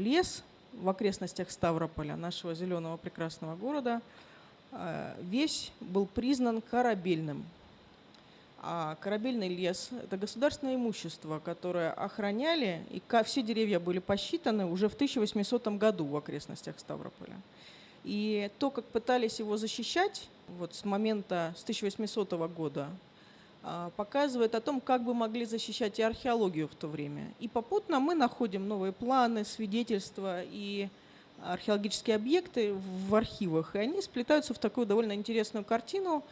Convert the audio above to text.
лес в окрестностях Ставрополя, нашего зеленого прекрасного города, весь был признан корабельным. А корабельный лес – это государственное имущество, которое охраняли, и все деревья были посчитаны уже в 1800 году в окрестностях Ставрополя. И то, как пытались его защищать вот с момента, с 1800 года, показывает о том, как бы могли защищать и археологию в то время. И попутно мы находим новые планы, свидетельства и археологические объекты в архивах, и они сплетаются в такую довольно интересную картину,